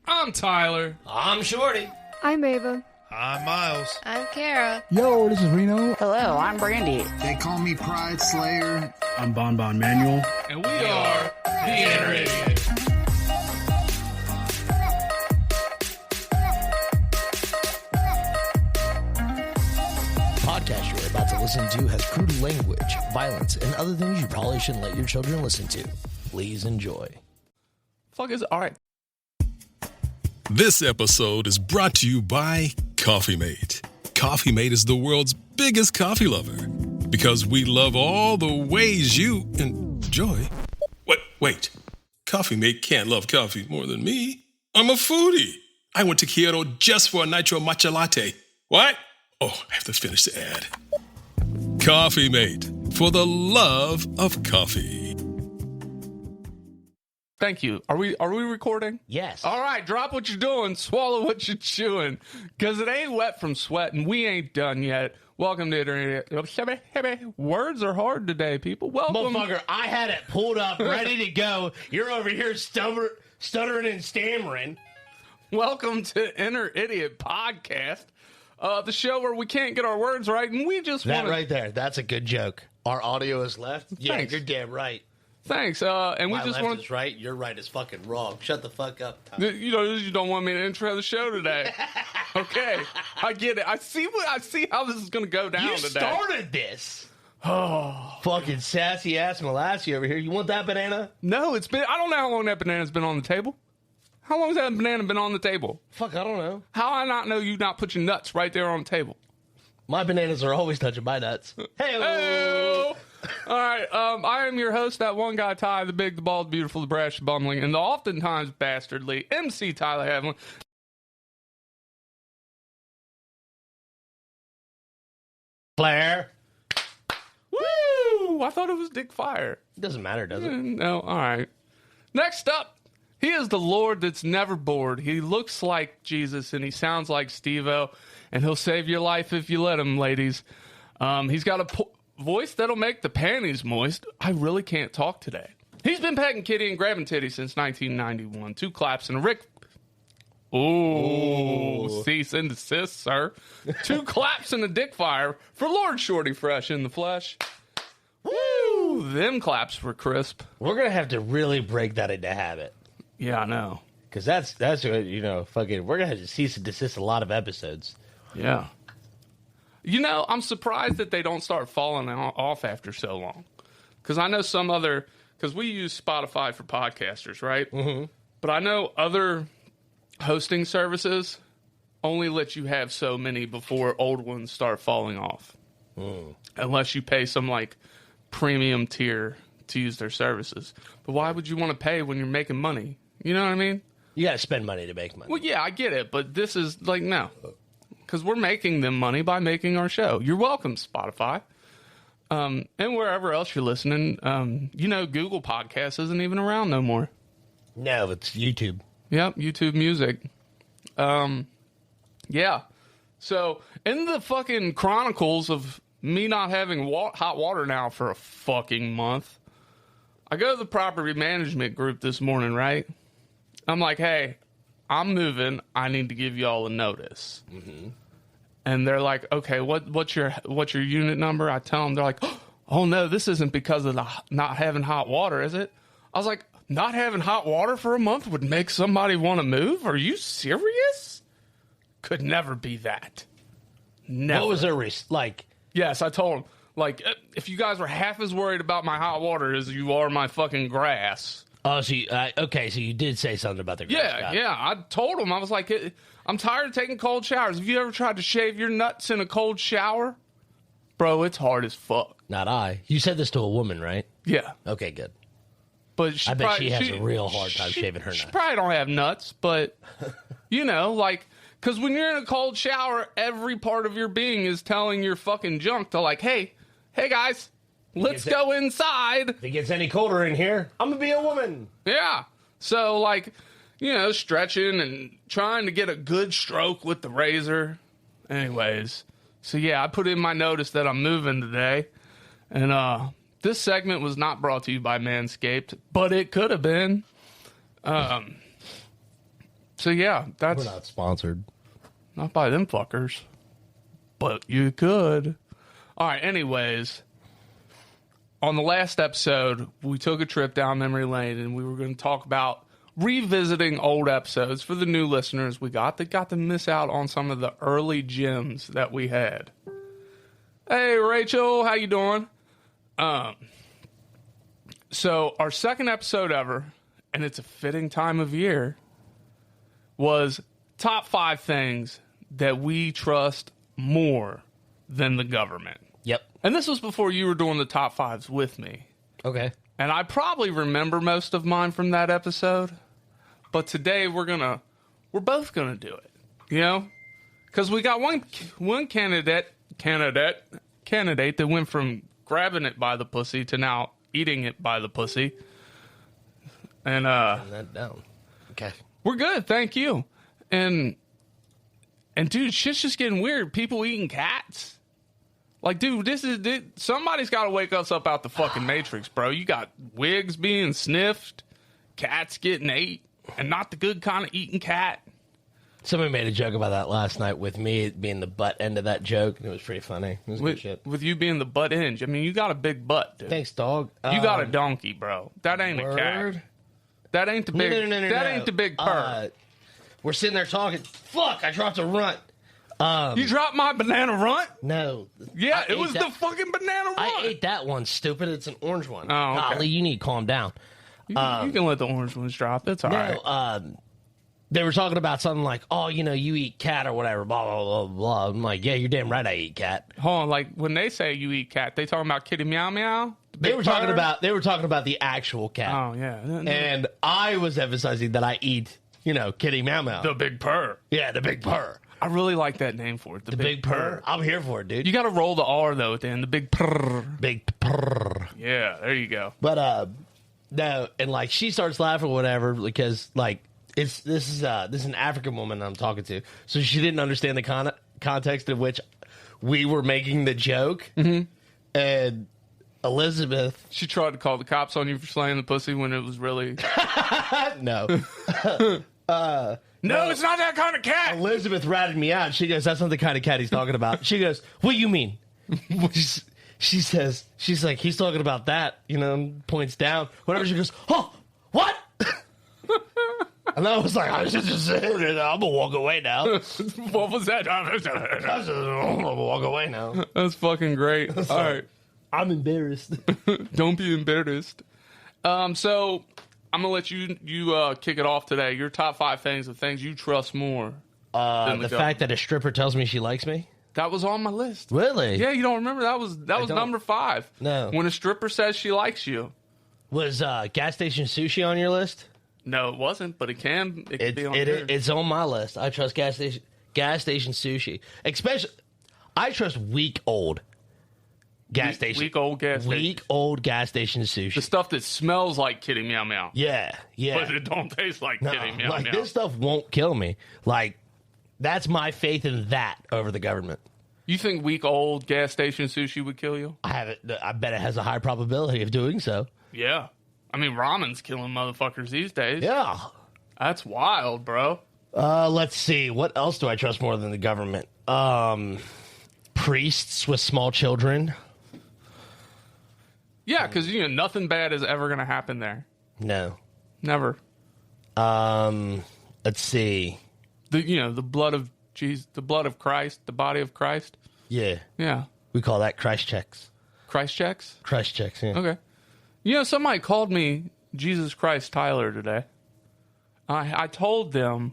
I'm Tyler. I'm Shorty. I'm Ava. I'm Miles. I'm Kara. Yo, this is Reno. Hello, I'm Brandy. They call me Pride Slayer. I'm Bon Manuel. And we are the Inner Idiot. Podcast you're about to listen to has crude language, violence, and other things you probably shouldn't let your children listen to. Please enjoy. Fuck is all right. This episode is brought to you by Coffee Mate. Coffee Mate is the world's biggest coffee lover because we love all the ways you enjoy. Wait. Coffee Mate can't love coffee more than me. I'm a foodie. I went to Kyoto just for a nitro matcha latte. What? Oh, I have to finish the ad. Coffee Mate, for the love of coffee. Thank you. Are we recording? Yes. All right, drop what you're doing, swallow what you're chewing, because it ain't wet from sweat, and we ain't done yet. Welcome to Internet. Words are hard today, people. Welcome. Motherfucker, I had it pulled up, ready to go. You're over here stuttering and stammering. Welcome to Inner Idiot Podcast, the show where we can't get our words right, and we just want That right there, that's a good joke. Our audio is left? Yeah, Thanks. you're damn right. Thanks. And we My just left want is right, your right is fucking wrong. Shut the fuck up, Tom. you don't want me to intro the show today. Okay, I get it. I see how this is going to go down You today. started this. Oh, fucking sassy ass Molassie over here. You want that banana? No, I don't know how long that banana's been on the table. How long has that banana been on the table? Fuck, I don't know. How I not know you not put your nuts right there on the table? My bananas are always touching my nuts. Hey-o. All right, I am your host, that one guy, Ty, the big, the bald, the beautiful, the brash, the bumbling, and the oftentimes bastardly MC Tyler Havlin. Claire. Woo! I thought it was Dick Fire. Doesn't matter, does it? No, all right. Next up, he is the Lord that's never bored. He looks like Jesus, and he sounds like Steve-O, and he'll save your life if you let him, ladies. He's got a voice that'll make the panties moist. I really can't talk today. He's been pecking kitty and grabbing titty since 1991. 2 claps and a Rick. Ooh, cease and desist, sir. 2 claps and a dick fire for Lord Shorty Fresh in the flesh. Woo! Them claps were crisp. We're going to have to really break that into habit. Yeah, I know. Because that's what, fucking, we're going to have to cease and desist a lot of episodes. Yeah. I'm surprised that they don't start falling off after so long. Because I know because we use Spotify for podcasters, right? Mm-hmm. But I know other hosting services only let you have so many before old ones start falling off. Unless you pay some, premium tier to use their services. But why would you want to pay when you're making money? You know what I mean? You got to spend money to make money. Well, yeah, I get it. But this is, no. Because we're making them money by making our show. You're welcome, Spotify. And wherever else you're listening. Google Podcasts isn't even around no more. No, it's YouTube. Yep, YouTube Music. Yeah. So, in the fucking chronicles of me not having hot water now for a fucking month, I go to the property management group this morning, right? I'm like, hey, I'm moving. I need to give y'all a notice. Mm-hmm. And they're like, okay, what's your unit number? I tell them, they're like, oh no, this isn't because of the not having hot water, is it? I was like, not having hot water for a month would make somebody want to move? Are you serious? Could never be that. Never. What was their Yes, I told them, if you guys were half as worried about my hot water as you are my fucking grass. Oh, so you did say something about the grass. Yeah. I told him, I was like, I'm tired of taking cold showers. Have you ever tried to shave your nuts in a cold shower? Bro, it's hard as fuck. Not I. You said this to a woman, right? Yeah. Okay, good. But I bet she has a real hard time shaving her nuts. She probably don't have nuts, but, because when you're in a cold shower, every part of your being is telling your fucking junk to hey guys, let's go inside. If it gets any colder in here, I'm going to be a woman. Yeah. So, stretching and trying to get a good stroke with the razor. Anyways. So, yeah, I put in my notice that I'm moving today. And this segment was not brought to you by Manscaped, but it could have been. So, So yeah, that's We're not sponsored. not by them fuckers, but you could. All right. Anyways, on the last episode, we took a trip down memory lane, and we were going to talk about revisiting old episodes for the new listeners we got that got to miss out on some of the early gems that we had. Hey, Rachel, how you doing? So our second episode ever, and it's a fitting time of year, was top 5 things that we trust more than the government. Yep. And this was before you were doing the top 5s with me. Okay. And I probably remember most of mine from that episode. But today we're both gonna do it. You know? Because we got one candidate that went from grabbing it by the pussy to now eating it by the pussy. And Turn that down. Okay. we're good, thank you. And dude, shit's just getting weird. People eating cats. Like, dude, somebody's got to wake us up out the fucking Matrix, bro. You got wigs being sniffed, cats getting ate, and not the good kind of eating cat. Somebody made a joke about that last night with me being the butt end of that joke, and it was pretty funny. It was good shit. With you being the butt end. I mean, you got a big butt, dude. Thanks, dog. You got a donkey, bro. That ain't a cat. That ain't the big. No. That ain't the big purr. We're sitting there talking. Fuck! I dropped a runt. You dropped my banana runt? No. Yeah, I it was ate that- the fucking banana runt. I ate that one, stupid. It's an orange one. Oh, okay. Golly, you need to calm down. You can let the orange ones drop. It's all right. No, they were talking about something like, oh, you know, you eat cat or whatever, blah, blah, blah, blah. I'm like, yeah, you're damn right I eat cat. Hold on, like when they say you eat cat, they talking about kitty meow meow? They were talking purr? about the actual cat. Oh, yeah. And I was emphasizing that I eat, you know, kitty meow meow. The big purr. Yeah, the big purr. I really like that name for it. The big purr. I'm here for it, dude. You got to roll the R, though, at the end. The big purr. Big purr. Yeah, there you go. But, no, and like she starts laughing or whatever because like this is an African woman I'm talking to, so she didn't understand the context in which we were making the joke. Mm-hmm. And Elizabeth, She tried to call the cops on you for slaying the pussy when it was really... no, No, it's not that kind of cat. Elizabeth ratted me out. She goes, "That's not the kind of cat he's talking about." She goes, "What do you mean?" She says, she's like, "He's talking about that," you know, points down, whatever. She goes, "Oh, what?" And I was like, "I should just say it. I'm gonna walk away now." What was that? I'm gonna walk away now. That's fucking great. All right. I'm embarrassed. Don't be embarrassed. So I'm gonna let you kick it off today. Your top 5 things of things you trust more. Than The fact that a stripper tells me she likes me. That was on my list. Really? Yeah, you don't remember that was don't. number 5. No. When a stripper says she likes you. Was gas station sushi on your list? No, it wasn't, but it can be on yours. It's on my list. I trust gas station sushi. Especially, I trust week old gas station. Week old gas station. Week old gas station sushi. The stuff that smells like kitty meow meow. Yeah. But it don't taste like No, kitty meow like meow. this stuff won't kill me. Like that's my faith in that over the government. You think week old gas station sushi would kill you? I bet it has a high probability of doing so. Yeah. I mean, ramen's killing motherfuckers these days. Yeah. That's wild, bro. Let's see. What else do I trust more than the government? Priests with small children. Yeah, because nothing bad is ever going to happen there. No. Never. Let's see. The blood of Jesus, the blood of Christ, the body of Christ. Yeah. Yeah. We call that Christ checks. Christ checks? Christ checks, yeah. Okay. Somebody called me Jesus Christ Tyler today. I told them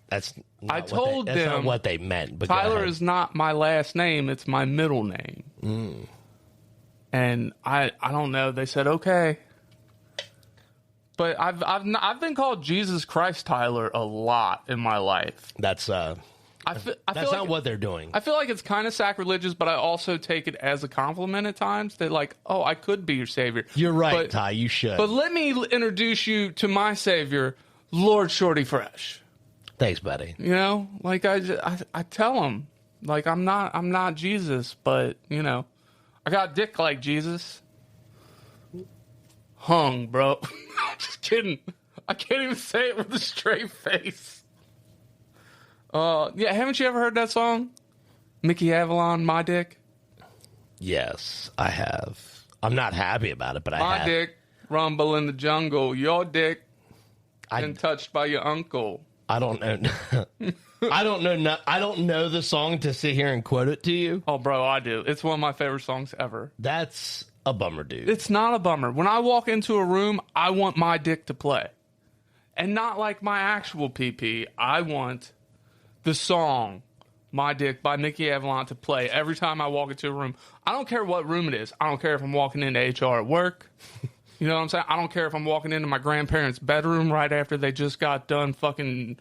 That's I told that's not them what they meant. But go Tyler ahead. is not my last name, it's my middle name. And I don't know. They said okay. But I've been called Jesus Christ Tyler a lot in my life. That's I feel not like what they're doing. I feel like it's kind of sacrilegious, but I also take it as a compliment at times. That like, oh, I could be your savior. You're right, but, Ty. You should. But let me introduce you to my savior, Lord Shorty Fresh. Thanks, buddy. Like I tell him, like I'm not Jesus, but I got dick like Jesus. Hung, bro. Just kidding. I can't even say it with a straight face. Yeah, haven't you ever heard that song? Mickey Avalon, My Dick? Yes, I have. I'm not happy about it, but I My have. dick, rumble in the jungle. Your dick, I been touched by your uncle. I don't know. I don't know. I don't know the song to sit here and quote it to you. Oh, bro, I do. It's one of my favorite songs ever. That's a bummer, dude. It's not a bummer. When I walk into a room, I want My Dick to play. And not like my actual PP. I want the song My Dick by Mickey Avalon to play every time I walk into a room. I don't care what room it is. I don't care if I'm walking into HR at work. You know what I'm saying? I don't care if I'm walking into my grandparents' bedroom right after they just got done fucking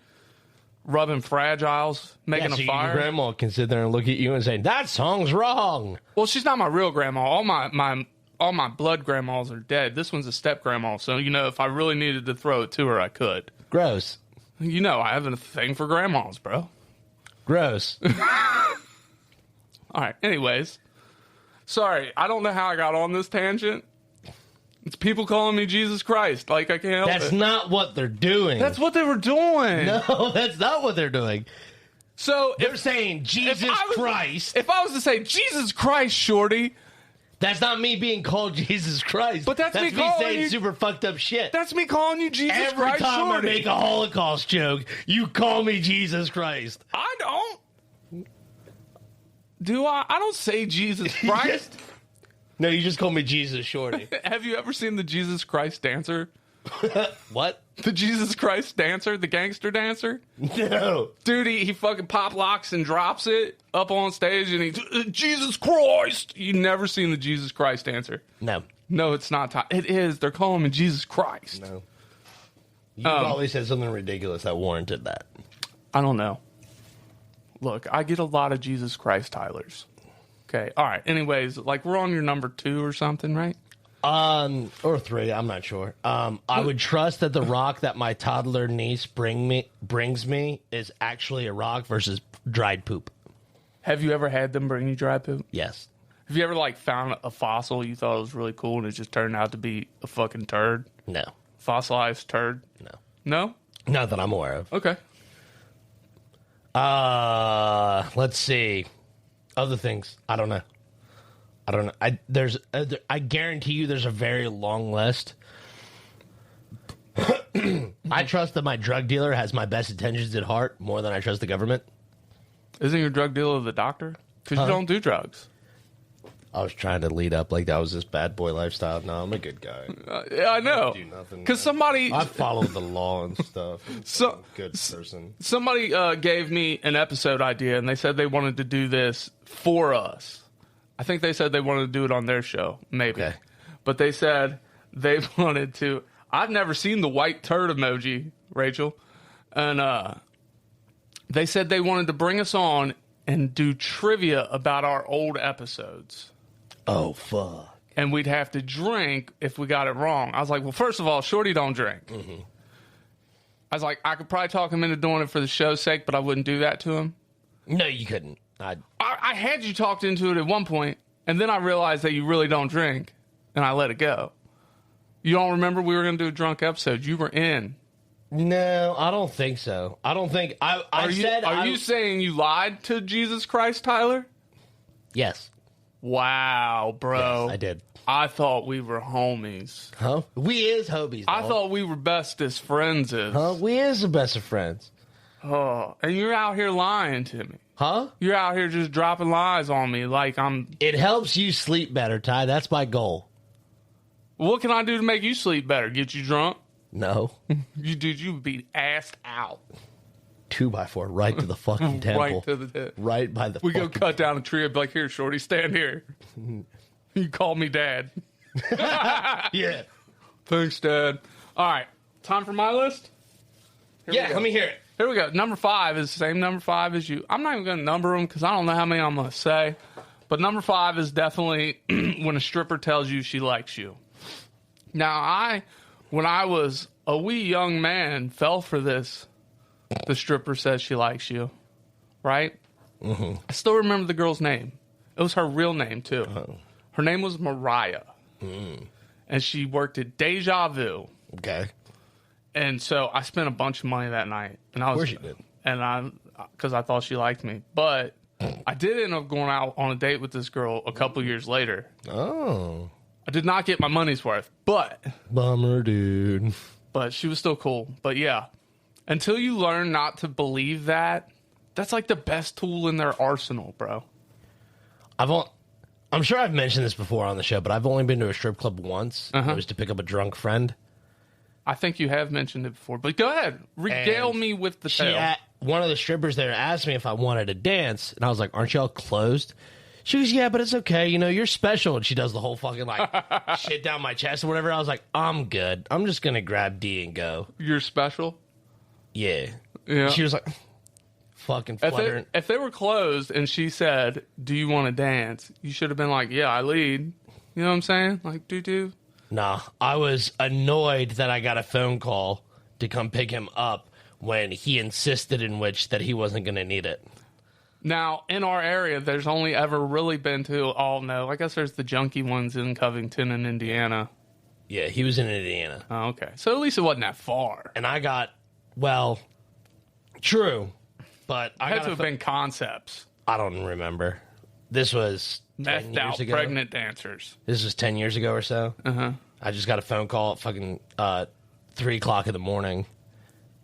rubbing Fragiles, making so a your fire. grandma can sit there and look at you and say, that song's wrong. Well, she's not my real grandma. All my blood grandmas are dead. This one's a step grandma, so you know if I really needed to throw it to her, I could. Gross. You know, I have a thing for grandmas, bro. Gross. All right. Anyways, sorry, I don't know how I got on this tangent. It's people calling me Jesus Christ. Like I can't help That's it. not what they're doing. That's what they were doing. No, that's not what they're doing. So They're saying Jesus Christ. If I was to say Jesus Christ, Shorty, That's not me being called Jesus Christ. But that's me me calling saying you- super fucked up shit. that's me calling you Jesus Every Christ, time Shorty. I make a Holocaust joke, you call me Jesus Christ. I don't. Do I? I don't say Jesus Christ. No, you just call me Jesus Shorty. Have you ever seen the Jesus Christ dancer? What? The Jesus Christ dancer, the gangster dancer? No. Dude, he fucking pop locks and drops it up on stage and he, Jesus Christ! You never seen the Jesus Christ dancer. No. No, it's not. It is. They're calling me Jesus Christ. No. You probably said something ridiculous that warranted that. I don't know. Look, I get a lot of Jesus Christ Tylers. Okay, all right. Anyways, like we're on your number 2 or something, right? Or 3, I'm not sure. I would trust that the rock that my toddler niece brings me is actually a rock versus dried poop. Have you ever had them bring you dry poop? Yes. Have you ever like found a fossil you thought was really cool and it just turned out to be a fucking turd? No. Fossilized turd? No. No? Not that I'm aware of. Okay. Let's see. Other things. I don't know. I guarantee you there's a very long list. I trust that my drug dealer has my best intentions at heart more than I trust the government. Isn't your drug dealer the doctor? Because you don't do drugs. I was trying to lead up like that was this bad boy lifestyle. No, I'm a good guy. Yeah, I know. Do nothing. Because somebody, I follow the law and stuff. So- I'm a good person. somebody gave me an episode idea, and they said they wanted to do this for us. I think they said they wanted to do it on their show, maybe. Okay. But they said they wanted to. I've never seen the white turd emoji, Rachel, and they said they wanted to bring us on and do trivia about our old episodes. Oh, fuck. And we'd have to drink if we got it wrong. I was like, well, first of all, Shorty don't drink. Mm-hmm. I was like, I could probably talk him into doing it for the show's sake, but I wouldn't do that to him. No, you couldn't. I had you talked into it at one point, and then I realized that you really don't drink, and I let it go. You don't remember we were going to do a drunk episode? You were in. No, I don't think so. I don't think Are you saying you lied to Jesus Christ, Tyler? Yes. Wow, bro. Yes, I did. I thought we were homies. Huh? We is hobies. I dog. thought we were bestest friends. Huh? We is the best of friends. Oh, and you're out here lying to me. Huh? You're out here just dropping lies on me like I'm... It helps you sleep better, Ty. That's my goal. What can I do to make you sleep better? Get you drunk? No. You dude, you would be assed out. 2x4 right to the fucking temple. Right to the tip. Right by the We go fucking... cut down a tree. I'd be like, here, Shorty, stand here. You call me Dad. Yeah. Thanks, Dad. All right. Time for my list? Yeah, let me hear it. Here we go. Number 5 is the same number 5 as you. I'm not even going to number them because I don't know how many I'm going to say. But number 5 is definitely when a stripper tells you she likes you. Now, when I was a wee young man, fell for this. The stripper says she likes you. Right? Mm-hmm. I still remember the girl's name. It was her real name, too. Oh. Her name was Mariah. And she worked at Deja Vu. Okay. And so I spent a bunch of money that night, and I was, course you did. And I because I thought she liked me. But I did end up going out on a date with this girl a couple years later. Oh. I did not get my money's worth, but Bummer, dude. she was still cool. But yeah, until you learn not to believe that, that's like the best tool in their arsenal, bro. I'm sure I've mentioned this before on the show, but I've only been to a strip club once. It was to pick up a drunk friend. I think you have mentioned it before, but go ahead. Regale And me with the tale. One of the strippers there asked me if I wanted to dance, and I was like, "Aren't y'all closed?" She goes, "Yeah, but it's okay. You know, you're special." And she does the whole fucking like shit down my chest or whatever. I was like, "I'm good. I'm just gonna grab D and go." You're special? Yeah. Yeah. She was like, fucking fluttering. If they were closed and she said, "Do you want to dance?" You should have been like, "Yeah, I lead." You know what I'm saying? Like, do. Nah, I was annoyed that I got a phone call to come pick him up when he insisted in which that he wasn't going to need it. Now, in our area, there's only ever really been to, I guess there's the junkie ones in Covington and Indiana. Yeah, he was in Indiana. Oh, okay. So at least it wasn't that far. And I got, well, true, but I Had got to have been Concepts. I don't remember. This was 10 Methed years out ago. pregnant dancers. This was 10 years ago or so. I just got a phone call at fucking 3 o'clock in the morning,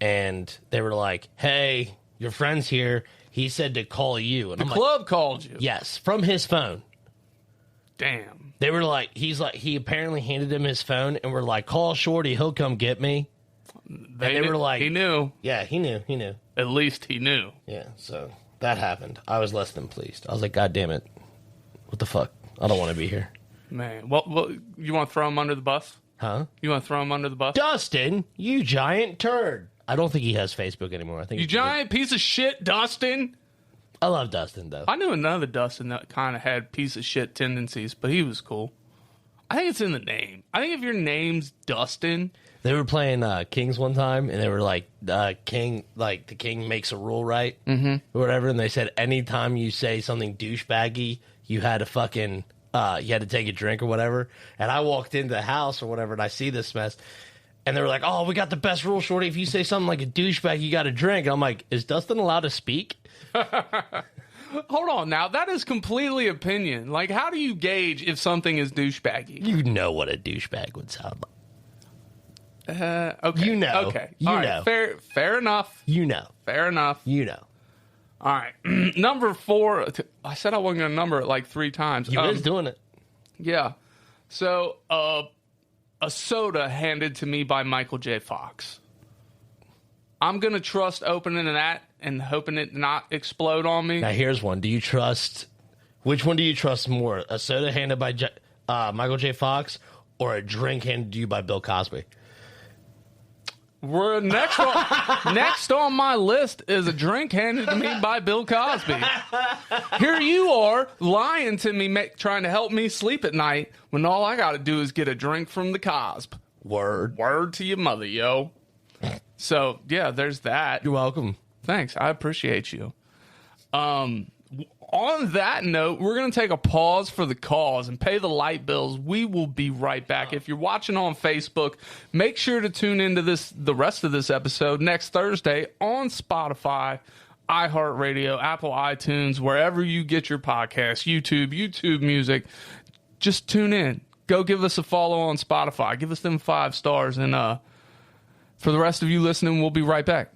and they were like, "Hey, your friend's here. He said to call you." And The I'm club called you. like, "Yes," from his phone. Damn. They were like, he apparently handed him his phone, and we're like, "Call Shorty, he'll come get me." They were like, he knew. Yeah, he knew. At least he knew. Yeah, so that happened. I was less than pleased. I was like, "God damn it. What the fuck? I don't want to be here." Man, well, you want to throw him under the bus? Huh? You want to throw him under the bus? Dustin, you giant turd. I don't think he has Facebook anymore. I think You giant piece of shit, Dustin. I love Dustin, though. I knew another Dustin that kind of had piece of shit tendencies, but he was cool. I think it's in the name. I think if your name's Dustin, They were playing Kings one time, and they were like, the king makes a rule, right? Mm-hmm. Or whatever, and they said anytime you say something douchebaggy, you had to fucking, you had to take a drink or whatever. And I walked into the house or whatever, and I see this mess, and they were like, "Oh, we got the best rule, Shorty. If you say something like a douchebag, you got to drink." And I'm like, "Is Dustin allowed to speak?" hold on now. That is completely opinion. Like, how do you gauge if something is douchebaggy? You know what a douchebag would sound like. Okay. You know. Okay. You All right. know. Fair enough. You know. Fair enough. You know. All right. Number 4. I said I wasn't going to number it like 3 times. You was doing it. Yeah. So, a soda handed to me by Michael J. Fox. I'm going to trust opening that and hoping it not explode on me. Now, here's one. Which one do you trust more? A soda handed by Michael J. Fox or a drink handed to you by Bill Cosby? We're next on my list is a drink handed to me by Bill Cosby. Here you are lying to me, trying to help me sleep at night when all I got to do is get a drink from the Cosb. Word to your mother, yo. So, yeah, there's that. You're welcome. Thanks. I appreciate you. On that note, we're going to take a pause for the cause and pay the light bills. We will be right back. If you're watching on Facebook, make sure to tune into the rest of this episode next Thursday on Spotify, iHeartRadio, Apple iTunes, wherever you get your podcasts, YouTube Music. Just tune in. Go give us a follow on Spotify. Give us them 5 stars. And for the rest of you listening, we'll be right back.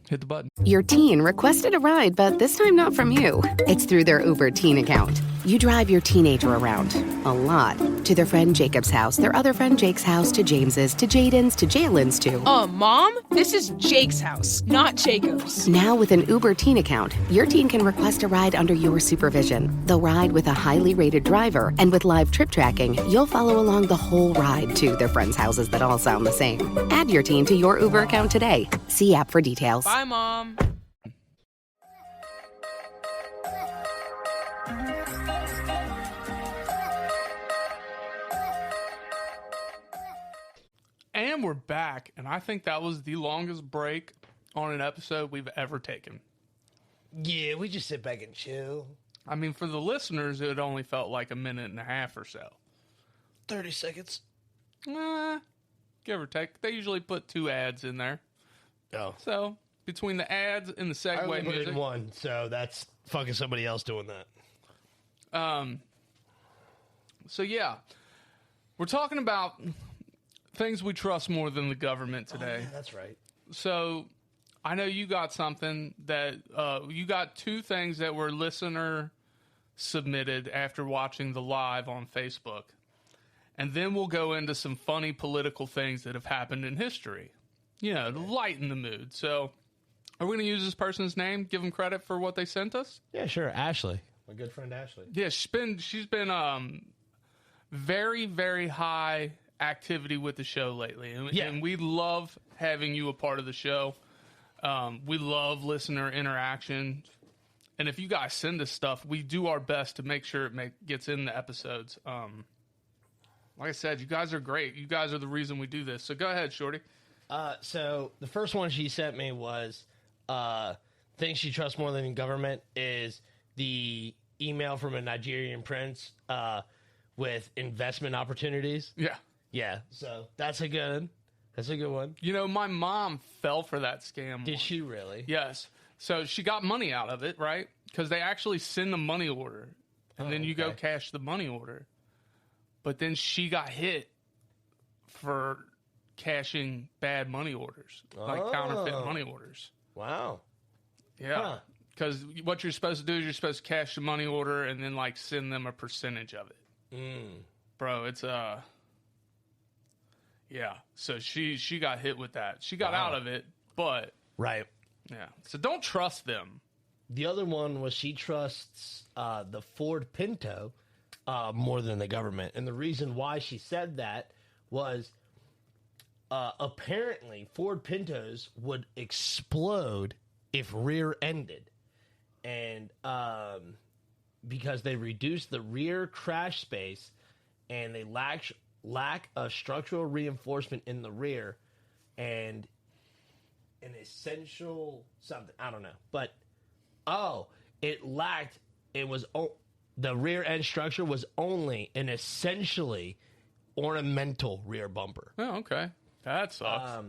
Hit the button. Your teen requested a ride, but this time not from you. It's through their Uber teen account. You drive your teenager around, a lot, to their friend Jacob's house, their other friend Jake's house, to James's, to Jaden's, to Jalen's, to... Mom? This is Jake's house, not Jacob's. Now with an Uber teen account, your teen can request a ride under your supervision. They'll ride with a highly rated driver, and with live trip tracking, you'll follow along the whole ride to their friends' houses that all sound the same. Add your teen to your Uber account today. See app for details. Bye, Mom. And we're back, and I think that was the longest break on an episode we've ever taken. Yeah, we just sit back and chill. I mean, for the listeners, it only felt like a minute and a half or so. 30 seconds. Give or take. They usually put 2 ads in there. Oh. So, between the ads and the I only segue put it music. in one, so that's fucking somebody else doing that. So yeah, we're talking about things we trust more than the government today. Yeah, that's right. So I know you got something that you got two things that were listener submitted after watching the live on Facebook. And then we'll go into some funny political things that have happened in history, you know, to lighten the mood. So are we going to use this person's name, give them credit for what they sent us? Yeah, sure. Ashley. My good friend Ashley. Yeah, she's been very, very high activity with the show lately. And we love having you a part of the show. We love listener interaction. And if you guys send us stuff, we do our best to make sure it gets in the episodes. Like I said, you guys are great. You guys are the reason we do this. So go ahead, Shorty. So the first one she sent me was things she trusts more than the government is the email from a Nigerian prince with investment opportunities. Yeah. Yeah, so that's a good one. You know, my mom fell for that scam. Did she really? Yes. So she got money out of it, right? Because they actually send a money order, and then you go okay. cash the money order. But then she got hit for cashing bad money orders, like counterfeit money orders. Wow. Yeah. Because what you're supposed to do is you're supposed to cash the money order and then like send them a percentage of it. Bro, it's yeah. So she got hit with that. She got out of it, but Right. yeah. So don't trust them. The other one was she trusts the Ford Pinto more than the government. And the reason why she said that was apparently Ford Pintos would explode if rear-ended. And because they reduce the rear crash space and they lack a structural reinforcement in the rear and an essential something. I don't know. But, the rear end structure was only an essentially ornamental rear bumper. Oh, okay. That sucks.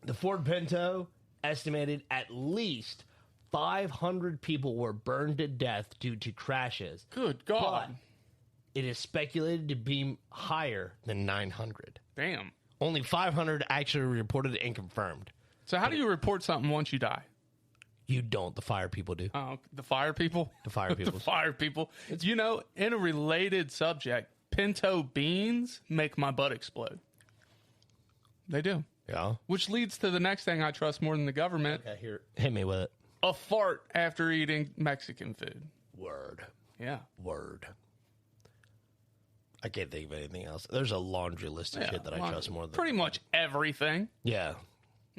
The Ford Pinto estimated at least 500 people were burned to death due to crashes. Good God. But it is speculated to be higher than 900. Damn. Only 500 actually reported and confirmed. So how do you report something once you die? You don't. The fire people do. Oh, the fire people? The fire people. The fire people. You know, in a related subject, pinto beans make my butt explode. They do. Yeah. Which leads to the next thing I trust more than the government. Okay, here. Hit me with it. A fart after eating Mexican food. Word. Yeah. Word. I can't think of anything else. There's a laundry list of shit that I trust more than... Pretty much everything. Yeah.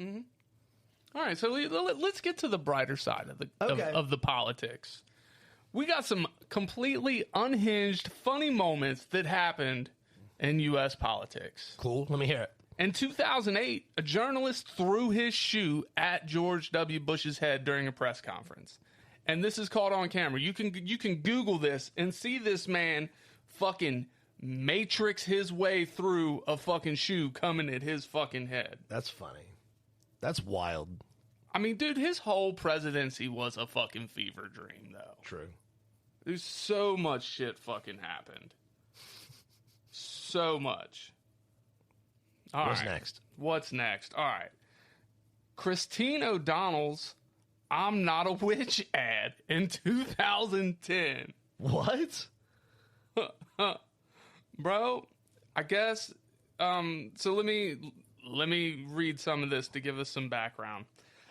All right, so let's get to the brighter side of the of the politics. We got some completely unhinged, funny moments that happened in U.S. politics. Cool. Let me hear it. In 2008, a journalist threw his shoe at George W. Bush's head during a press conference. And this is caught on camera. You can Google this and see this man fucking matrix his way through a fucking shoe coming at his fucking head. That's funny. That's wild. I mean, dude, his whole presidency was a fucking fever dream, though. True. There's so much shit fucking happened. So much. All What's right. next? What's next? All right. Christine O'Donnell's I'm Not a Witch ad in 2010. What? Bro, I guess, so let me read some of this to give us some background.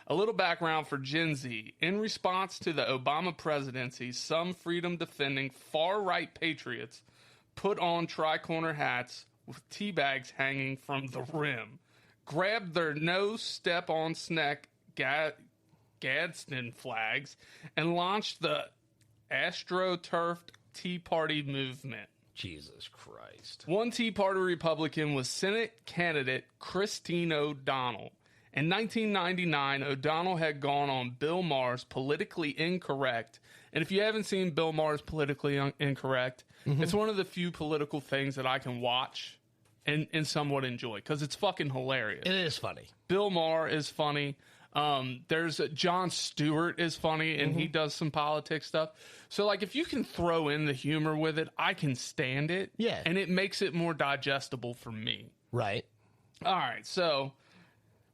A little background for Gen Z. In response to the Obama presidency, some freedom-defending far-right patriots put on tri-corner hats with tea bags hanging from the rim, grabbed their no-step-on-snack Gadsden flags, and launched the AstroTurfed Tea Party movement. Jesus Christ. One Tea Party Republican was Senate candidate Christine O'Donnell. In 1999, O'Donnell had gone on Bill Maher's Politically Incorrect. And if you haven't seen Bill Maher's Politically Incorrect, it's one of the few political things that I can watch and somewhat enjoy because it's fucking hilarious. It is funny. Bill Maher is funny. There's Jon Stewart is funny, and he does some politics stuff. So, like, if you can throw in the humor with it, I can stand it. Yeah. And it makes it more digestible for me. Right. All right, so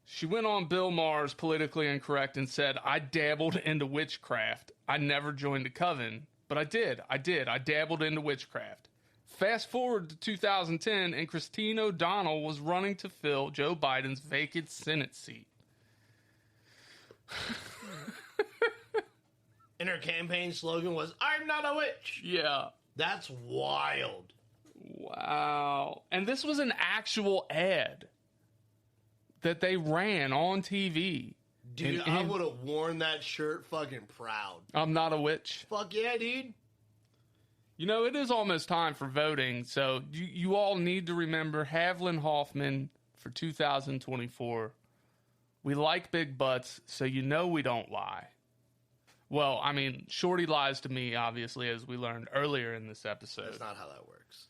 she went on Bill Maher's Politically Incorrect and said, I dabbled into witchcraft. I never joined a coven, but I did. I dabbled into witchcraft. Fast forward to 2010, and Christine O'Donnell was running to fill Joe Biden's vacant Senate seat. And her campaign slogan was, I'm not a witch. Yeah. That's wild. Wow. And this was an actual ad that they ran on TV. Dude, And- I would have worn that shirt fucking proud. I'm not a witch. Fuck yeah, dude. You know, it is almost time for voting, so you all need to remember Haviland Hoffman for 2024. We like big butts, so you know we don't lie. Well, I mean, Shorty lies to me, obviously, as we learned earlier in this episode. That's not how that works.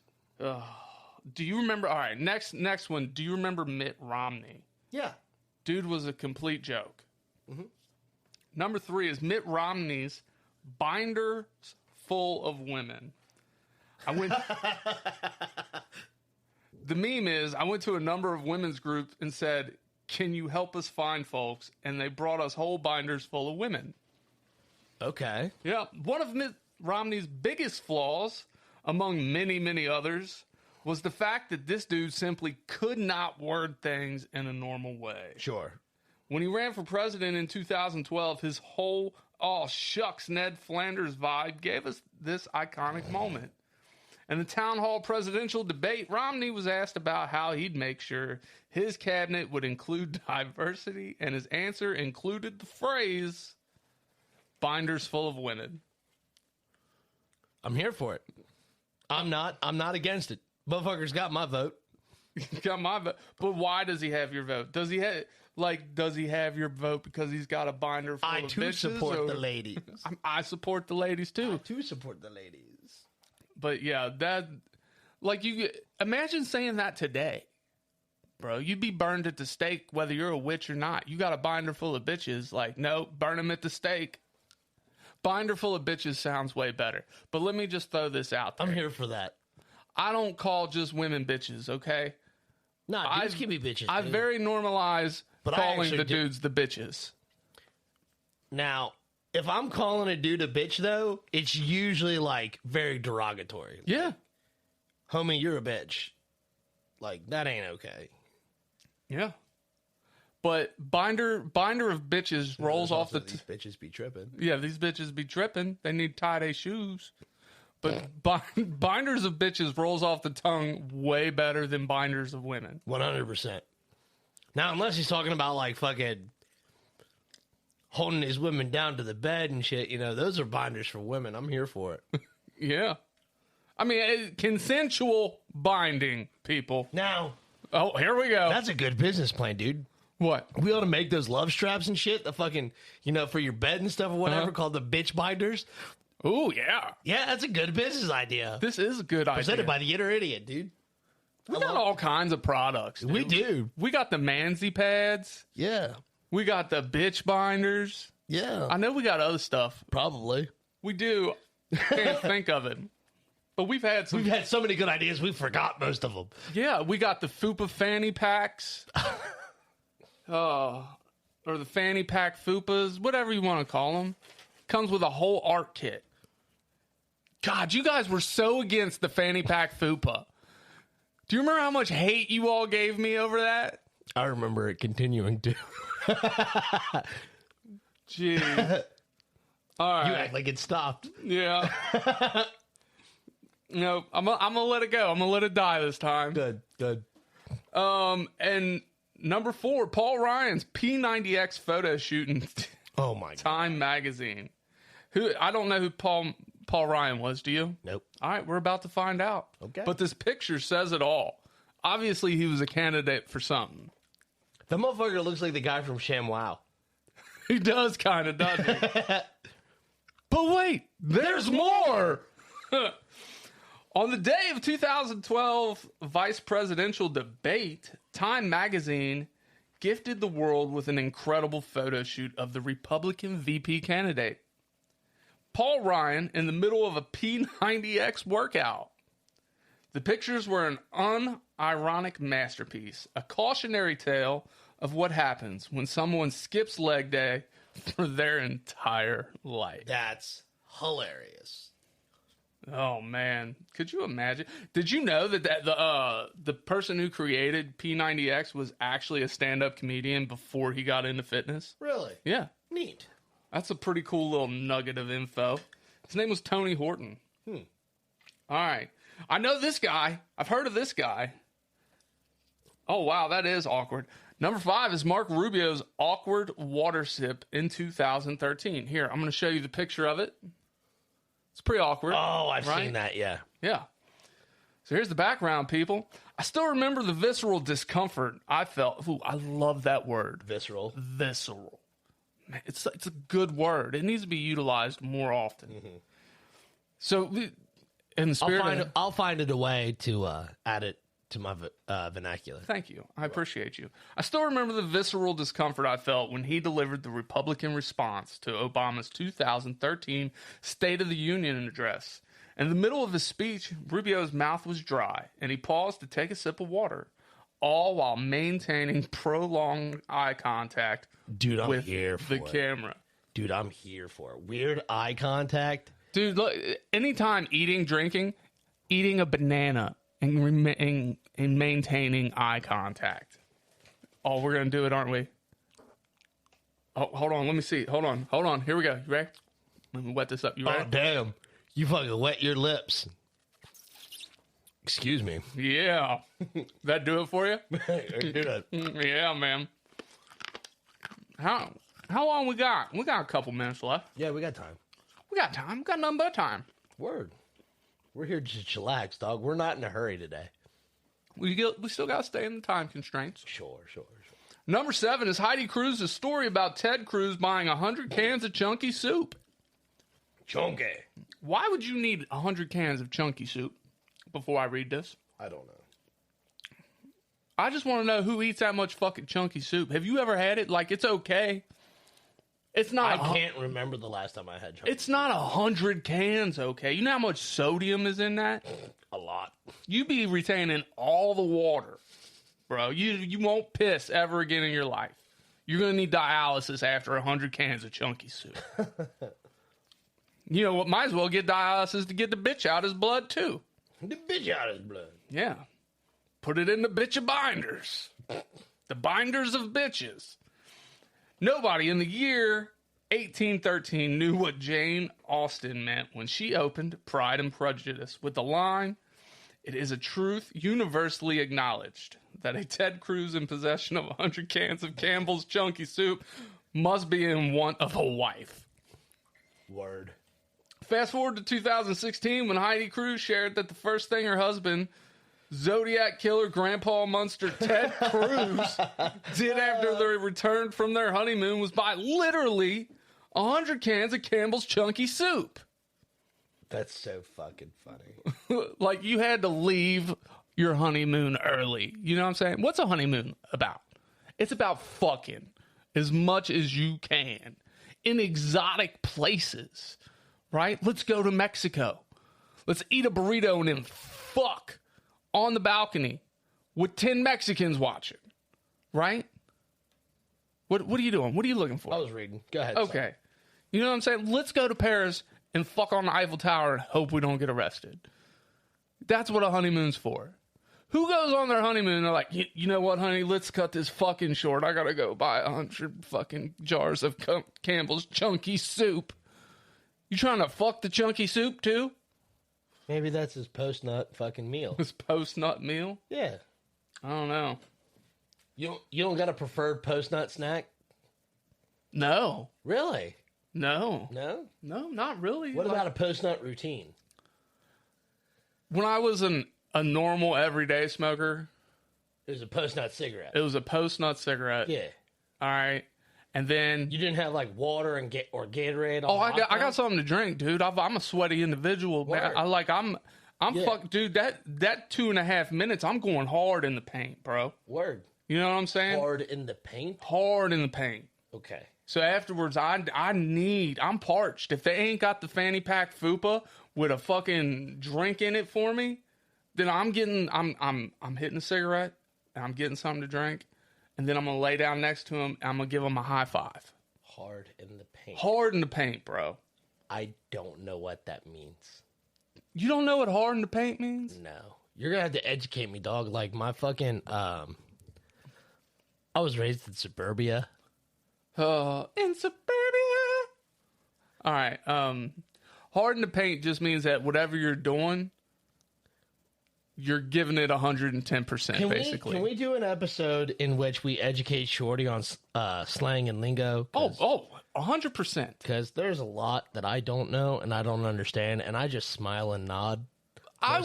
Do you remember? All right, next one. Do you remember Mitt Romney? Yeah. Dude was a complete joke. Number 3 is Mitt Romney's binders full of women. I went. The meme is I went to a number of women's groups and said, "Can you help us find folks?" And they brought us whole binders full of women. Okay. Yeah, one of Mitt Romney's biggest flaws, among many, many others, was the fact that this dude simply could not word things in a normal way. Sure. When he ran for president in 2012, his whole, oh, shucks, Ned Flanders vibe gave us this iconic moment. In the town hall presidential debate, Romney was asked about how he'd make sure his cabinet would include diversity, and his answer included the phrase, binders full of women. I'm here for it. I'm not against it. Motherfucker's got my vote. Got my vote. But why does he have your vote? Does he have your vote because he's got a binder full I of too bitches? support the ladies. I support the ladies too. I too support the ladies. But yeah, that, like, you imagine saying that today, bro. You'd be burned at the stake whether you're a witch or not. You got a binder full of bitches. Like, no, burn them at the stake. Binder full of bitches sounds way better. But let me just throw this out there. I'm here for that. I don't call just women bitches, okay? Nah, dudes can be bitches. I dude. very normalize But I calling actually the do- dudes the bitches. Now, if I'm calling a dude a bitch, though, it's usually, like, very derogatory. Yeah. Homie, you're a bitch. Like, that ain't okay. Yeah. But binder of bitches rolls off the... These bitches be tripping. Yeah, these bitches be tripping. They need tie-dye shoes. But binders of bitches rolls off the tongue way better than binders of women. 100%. Now, unless he's talking about, like, fucking holding these women down to the bed and shit, you know, those are binders for women. I'm here for it. Yeah. I mean, consensual binding, people. Now, Oh, here we go. that's a good business plan, dude. What? We ought to make those love straps and shit, the fucking, you know, for your bed and stuff or whatever, Uh-huh. called the bitch binders. Ooh, yeah. Yeah, that's a good business idea. This is a good idea. Presented by the Inner Idiot, dude. We got all kinds of products. We dude. do. We got the Manzi pads. Yeah. We got the bitch binders. Yeah. I know we got other stuff. Probably. We do. Can't think of it. But we've had some. We've had so many good ideas, we forgot most of them. Yeah, we got the Fupa fanny packs. Or the fanny pack Fupas, whatever you want to call them. Comes with a whole art kit. God, you guys were so against the fanny pack Fupa. Do you remember how much hate you all gave me over that? I remember it continuing to. Jeez. All right. You act like it stopped. Yeah. No, I'm gonna let it go. I'm gonna let it die this time. Good. And number 4, Paul Ryan's P90X photo shoot in Oh my god. Time magazine. Who I don't know who Paul Ryan was. Do you? Nope. All right, we're about to find out. Okay. But this picture says it all. Obviously, he was a candidate for something. The motherfucker looks like the guy from ShamWow. He does kind of, doesn't he? But wait, there's more. On the day of 2012 vice presidential debate, Time magazine gifted the world with an incredible photo shoot of the Republican VP candidate, Paul Ryan, in the middle of a P90X workout. The pictures were an unironic masterpiece, a cautionary tale of what happens when someone skips leg day for their entire life. That's hilarious. Oh man, could you imagine? Did you know that the person who created P90X was actually a stand-up comedian before he got into fitness? Really? Yeah, Neat. that's a pretty cool little nugget of info. His name was Tony Horton. All right, I know this guy. I've heard of this guy. Oh wow, that is awkward. Number 5 is Mark Rubio's awkward water sip in 2013. Here, I'm going to show you the picture of it. It's pretty awkward. Oh, I've right? seen that, yeah. Yeah. So here's the background, people. I still remember the visceral discomfort I felt. Ooh, I love that word. Visceral. Visceral. Man, it's a good word. It needs to be utilized more often. So, in the spirit I'll find it a way to add it to my vernacular. Thank you. I appreciate you. I still remember the visceral discomfort I felt when he delivered the Republican response to Obama's 2013 State of the Union address. In the middle of his speech, Rubio's mouth was dry, and he paused to take a sip of water, all while maintaining prolonged eye contact Dude, I'm with here for the it. camera. Dude, I'm here for it. Weird eye contact. Dude, look, anytime drinking, eating a banana and maintaining eye contact. Oh, we're going to do it, aren't we? Oh, hold on. Let me see. Hold on. Here we go. You ready? Let me wet this up. You ready? Oh, damn. You fucking wet your lips. Excuse me. Yeah. That do it for you? Dude, Yeah, man. How long we got? We got a couple minutes left. yeah, we got time. We got time. We got nothing but time. Word. We're here to chillax, dog. We're not in a hurry today. We still got to stay in the time constraints. Sure. Number 7 is Heidi Cruz's story about Ted Cruz buying 100 cans of chunky soup. Chunky. Why would you need 100 cans of chunky soup before I read this? I don't know. I just want to know who eats that much fucking chunky soup. Have you ever had it? Like, it's okay. It's not. I can't remember the last time I had chunky. It's not 100 cans, okay? You know how much sodium is in that? a lot. You be retaining all the water, bro. You won't piss ever again in your life. You're going to need dialysis after 100 cans of chunky soup. You know what? Might as well get dialysis to get the bitch out his blood, too. The bitch out his blood. Yeah. Put it in the bitch of binders. The binders of bitches. Nobody in the year 1813 knew what Jane Austen meant when she opened Pride and Prejudice with the line, "It is a truth universally acknowledged that a Ted Cruz in possession of 100 cans of Campbell's chunky soup must be in want of a wife." Word. Fast forward to 2016 when Heidi Cruz shared that the first thing her husband, Zodiac killer Grandpa Munster Ted Cruz, did after they returned from their honeymoon was buy literally 100 cans of Campbell's chunky soup. That's so fucking funny. Like you had to leave your honeymoon early. You know what I'm saying? What's a honeymoon about? It's about fucking as much as you can in exotic places, right? Let's go to Mexico. Let's eat a burrito and then fuck on the balcony with 10 Mexicans watching, right? What are you doing? What are you looking for? I was reading. Go ahead. Okay. Son. You know what I'm saying? Let's go to Paris and fuck on the Eiffel Tower and hope we don't get arrested. That's what a honeymoon's for. Who goes on their honeymoon and they're like, you know what, honey? Let's cut this fucking short. I gotta go buy 100 fucking jars of Campbell's chunky soup. You trying to fuck the chunky soup too? Maybe that's his post-nut fucking meal. His post-nut meal? Yeah. I don't know. You don't got a preferred post-nut snack? No. Really? No. No? No, not really. What about a post-nut routine? When I was a normal everyday smoker, It was a post-nut cigarette. it was a post-nut cigarette. Yeah. All right. And then You didn't have like water and Gatorade. oh, I got something to drink, dude. I'm a sweaty individual, man. Word. I'm Yeah. fuck, dude. That 2.5 minutes, I'm going hard in the paint, bro. Word. You know what I'm saying? Hard in the paint? Hard in the paint. Okay. So afterwards, I'm parched. If they ain't got the fanny pack fupa with a fucking drink in it for me, then I'm hitting a cigarette and I'm getting something to drink, and then I'm gonna lay down next to him and I'm gonna give him a high five. Hard in the paint. Hard in the paint, bro. I don't know what that means. You don't know what hard in the paint means? No. You're gonna have to educate me, dog. Like my fucking I was raised in suburbia. In suburbia. All right. Hard in the paint just means that whatever you're doing, you're giving it 110%, basically. Can we do an episode in which we educate Shorty on slang and lingo? 100%. Because there's a lot that I don't know and I don't understand, and I just smile and nod. I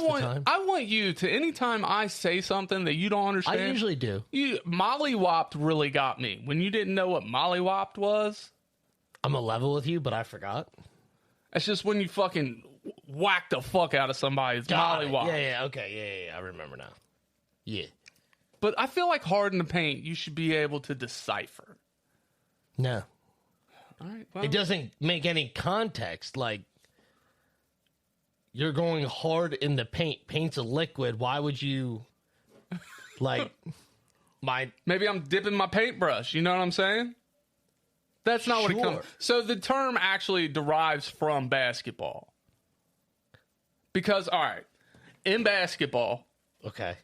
want you to, anytime I say something that you don't understand. I usually do. Mollywopped really got me. When you didn't know what mollywopped was. I'm a level with you, but I forgot. It's just when you fucking whack the fuck out of somebody. It's mollywopped. Yeah, okay. Yeah, I remember now. Yeah. But I feel like hard in the paint, you should be able to decipher. No. All right. Well, It doesn't make any context. Like, you're going hard in the paint. Paint's a liquid. Why would you, like, maybe I'm dipping my paintbrush. You know what I'm saying? That's not what it comes. So the term actually derives from basketball. Because, all right, in basketball, Okay.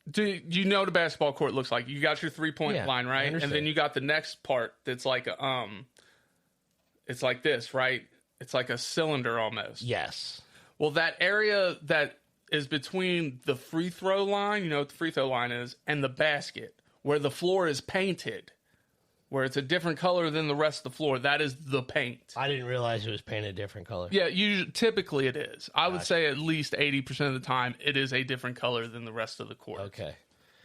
do you know what a basketball court looks like? You got your 3-point Yeah, line, I right? And understand. then you got the next part that's like a, it's like this, right? It's like a cylinder almost. Yes. Well, that area that is between the free throw line, you know what the free throw line is, and the basket, where the floor is painted, where it's a different color than the rest of the floor, that is the paint. I didn't realize it was painted a different color. Yeah, typically it is. I would say at least 80% of the time it is a different color than the rest of the court. Okay.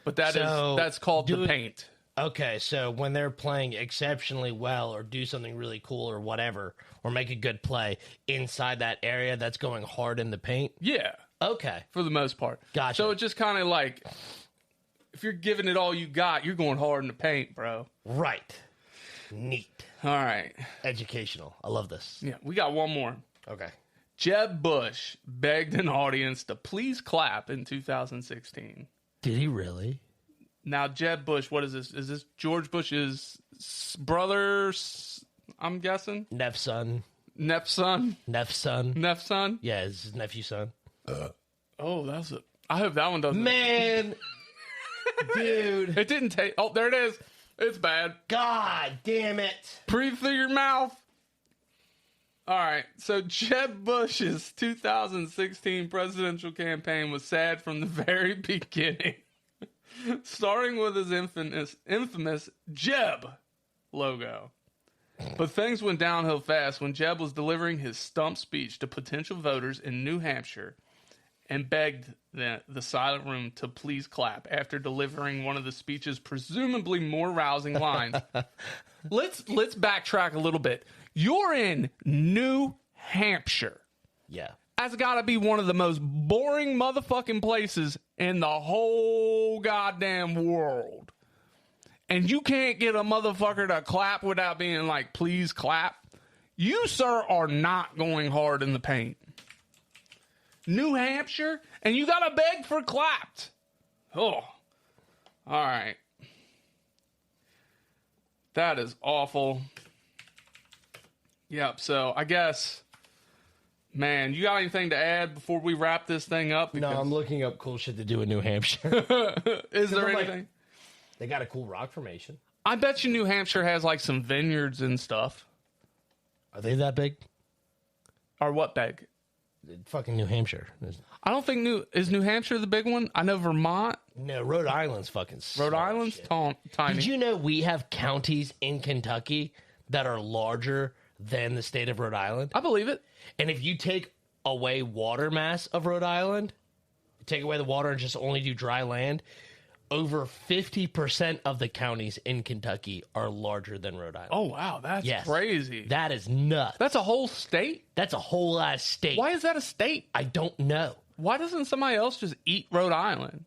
But So, that's called the paint. Okay, so when they're playing exceptionally well or do something really cool or whatever, or make a good play inside that area, that's going hard in the paint? Yeah, Okay. for the most part. Gotcha. So it's just kind of like, if you're giving it all you got, you're going hard in the paint, bro. Right. Neat. All right. Educational. I love this. Yeah, we got one more. Okay. Jeb Bush begged an audience to please clap in 2016. Did he really? Now, Jeb Bush, what is this? Is this George Bush's brother, I'm guessing? Neff's son. Neff's son? Neff's son. Neff's son? Yeah, it's his nephew's son. Oh, that's it. I hope that one doesn't. Man. Dude. It didn't take. Oh, there it is. It's bad. God damn it. Breathe through your mouth. All right. So Jeb Bush's 2016 presidential campaign was sad from the very beginning, starting with his infamous Jeb logo. But things went downhill fast when Jeb was delivering his stump speech to potential voters in New Hampshire and begged the silent room to please clap after delivering one of the speech's presumably more rousing lines. Let's backtrack a little bit. You're in New Hampshire. Yeah. That's got to be one of the most boring motherfucking places in the whole goddamn world. And you can't get a motherfucker to clap without being like, please clap. You, sir, are not going hard in the paint. New Hampshire, and you got to beg for clapped. Oh, all right. That is awful. Yep, so I guess, man, you got anything to add before we wrap this thing up? No, I'm looking up cool shit to do in New Hampshire. Is there I'm like- anything? They got a cool rock formation. I bet you New Hampshire has like some vineyards and stuff. Are they that big? Or what big? Fucking New Hampshire. I don't think New Hampshire the big one? I know Vermont. No, Rhode Island's fucking Rhode small Island's shit. tiny. Did you know we have counties in Kentucky that are larger than the state of Rhode Island? I believe it. And if you take away water mass of Rhode Island, take away the water and just only do dry land, over 50% of the counties in Kentucky are larger than Rhode Island. Oh, wow. That's Yes. crazy. That is nuts. That's a whole state? That's a whole ass state. Why is that a state? I don't know. Why doesn't somebody else just eat Rhode Island?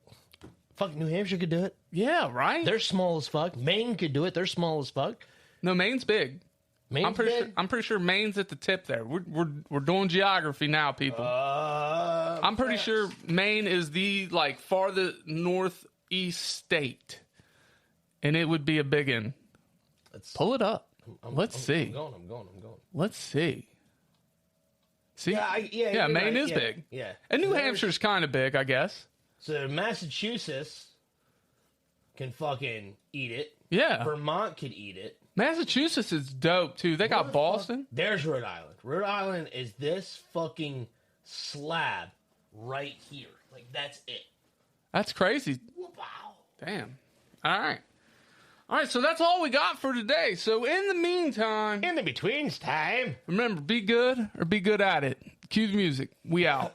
Fuck, New Hampshire could do it. Yeah, right. They're small as fuck. Maine could do it. They're small as fuck. No, Maine's big. Maine's I'm pretty big? sure. I'm pretty sure Maine's at the tip there. We're doing geography now, people. I'm pretty sure Maine is the like farthest northeast state, and it would be a big one. Pull it up. Let's see. I'm going. Let's see. See? Yeah, Yeah, you're Maine right. is Yeah, big. Yeah. And New So there's- Hampshire's kind of big, I guess. So Massachusetts can fucking eat it. Yeah. Vermont could eat it. Massachusetts is dope, too. They got Boston. There's Rhode Island. Rhode Island is this fucking slab right here. Like, that's it. That's crazy. Wow. Damn. All right. All right, so that's all we got for today. So in the meantime, In the betweens time. remember, be good or be good at it. Cue the music. We out.